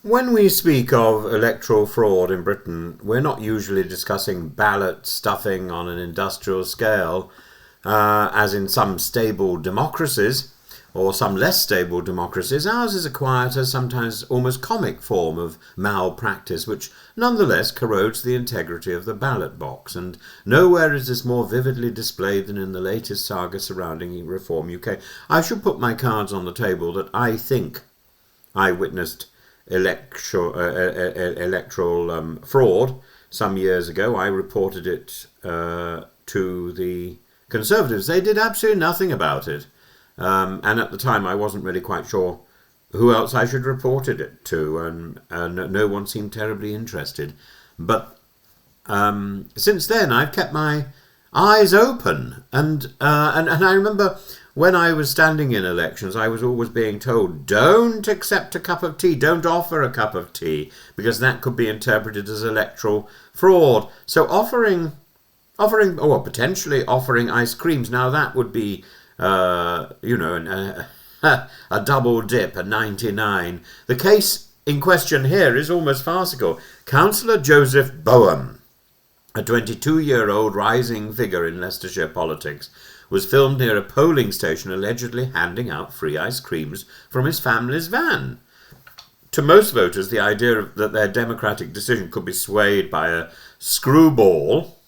When we speak of electoral fraud in Britain, we're not usually discussing ballot stuffing on an industrial scale, as in some stable democracies, or some less stable democracies. Ours is a quieter, sometimes almost comic form of malpractice, which nonetheless corrodes the integrity of the ballot box. And nowhere is this more vividly displayed than in the latest saga surrounding Reform UK. I should put my cards on the table that I think I witnessed electoral fraud some years ago. I reported it to the Conservatives. They did absolutely nothing about it. And at the time, I wasn't really quite sure who else I should report it to, and no one seemed terribly interested. But since then, I've kept my eyes open, and I remember when I was standing in elections, I was always being told, don't accept a cup of tea, don't offer a cup of tea, because that could be interpreted as electoral fraud. So potentially offering ice creams, now that would be a double dip, a 99. The case in question here is almost farcical. Councillor Joseph Boehm, a 22-year-old rising figure in Leicestershire politics, was filmed near a polling station allegedly handing out free ice creams from his family's van. To most voters, the idea that their democratic decision could be swayed by a screwball,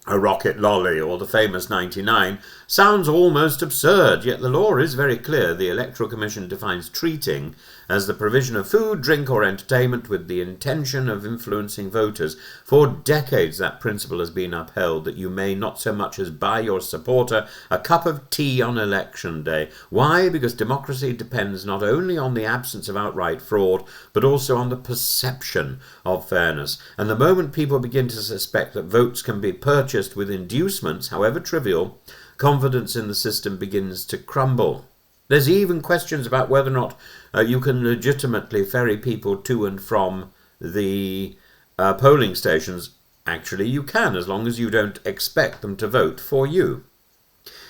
a rocket lolly, or the famous 99 sounds almost absurd, yet the law is very clear. The Electoral Commission defines treating as the provision of food, drink or entertainment with the intention of influencing voters. For decades that principle has been upheld, that you may not so much as buy your supporter a cup of tea on election day. Why? Because democracy depends not only on the absence of outright fraud, but also on the perception of fairness. And the moment people begin to suspect that votes can be purchased with inducements, however trivial, confidence in the system begins to crumble. There's even questions about whether or not you can legitimately ferry people to and from the polling stations. Actually, you can, as long as you don't expect them to vote for you.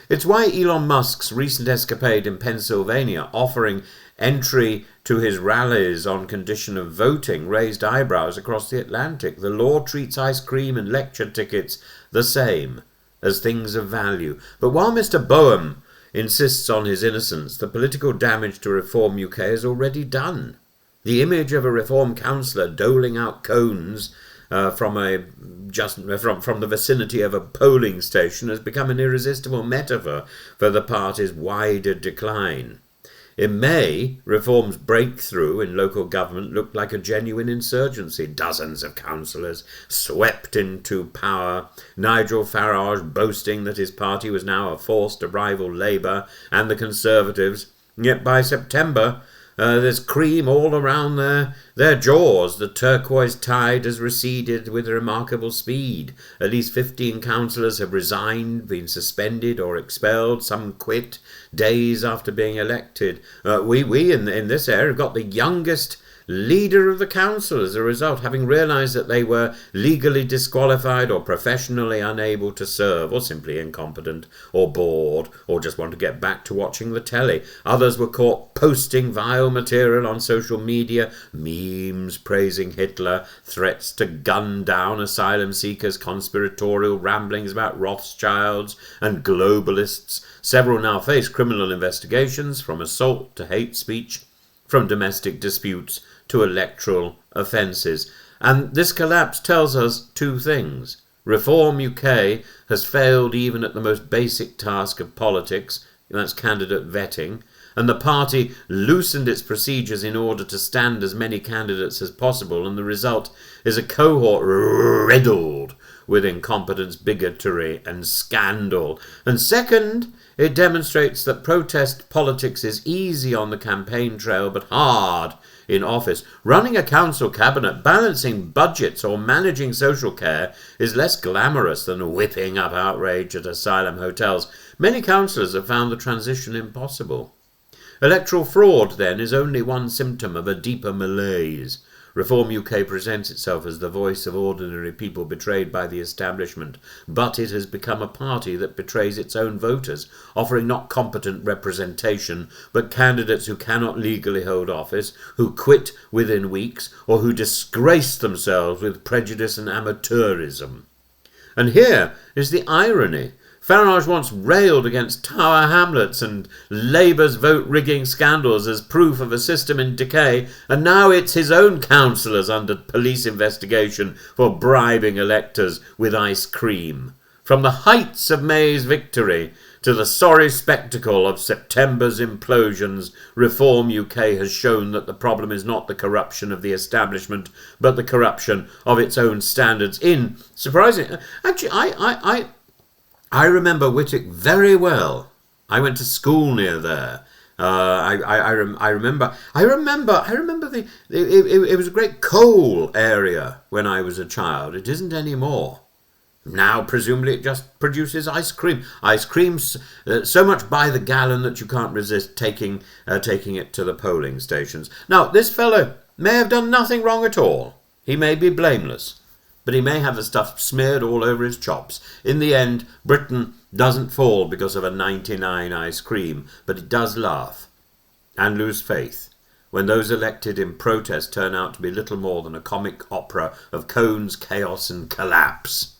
It's why Elon Musk's recent escapade in Pennsylvania, offering entry to his rallies on condition of voting, raised eyebrows across the Atlantic. The law treats ice cream and lecture tickets the same as things of value. But while Mr. Boehm insists on his innocence, the political damage to Reform UK is already done. The image of a Reform councillor doling out cones from the vicinity of a polling station has become an irresistible metaphor for the party's wider decline. In May, Reform's breakthrough in local government looked like a genuine insurgency. Dozens of councillors swept into power, Nigel Farage boasting that his party was now a force to rival Labour and the Conservatives. Yet by September, there's cream all around their jaws. The turquoise tide has receded with remarkable speed. At least 15 councillors have resigned, been suspended or expelled. Some quit days after being elected. We in this area have got the youngest leader of the council as a result, having realised that they were legally disqualified or professionally unable to serve, or simply incompetent or bored or just want to get back to watching the telly. Others were caught posting vile material on social media, memes praising Hitler, threats to gun down asylum seekers, conspiratorial ramblings about Rothschilds and globalists. Several now face criminal investigations, from assault to hate speech, from domestic disputes to electoral offences. And this collapse tells us two things. Reform UK has failed even at the most basic task of politics, that's candidate vetting, and the party loosened its procedures in order to stand as many candidates as possible, and the result is a cohort riddled with incompetence, bigotry and scandal. And second, it demonstrates that protest politics is easy on the campaign trail but hard in office. Running a council cabinet, balancing budgets or managing social care is less glamorous than whipping up outrage at asylum hotels. Many councillors have found the transition impossible. Electoral fraud, then, is only one symptom of a deeper malaise. Reform UK presents itself as the voice of ordinary people betrayed by the establishment, but it has become a party that betrays its own voters, offering not competent representation, but candidates who cannot legally hold office, who quit within weeks, or who disgrace themselves with prejudice and amateurism. And here is the irony. Farage once railed against Tower Hamlets and Labour's vote-rigging scandals as proof of a system in decay, and now it's his own councillors under police investigation for bribing electors with ice cream. From the heights of May's victory to the sorry spectacle of September's implosions, Reform UK has shown that the problem is not the corruption of the establishment, but the corruption of its own standards in, surprising... Actually, I remember Whitwick very well. I went to school near there. I remember it was a great coal area when I was a child. It isn't anymore. Now, presumably, it just produces ice cream. Ice cream's so much by the gallon that you can't resist taking it to the polling stations. Now, this fellow may have done nothing wrong at all. He may be blameless. But he may have the stuff smeared all over his chops. In the end, Britain doesn't fall because of a 99 ice cream, but it does laugh and lose faith when those elected in protest turn out to be little more than a comic opera of cones, chaos and collapse.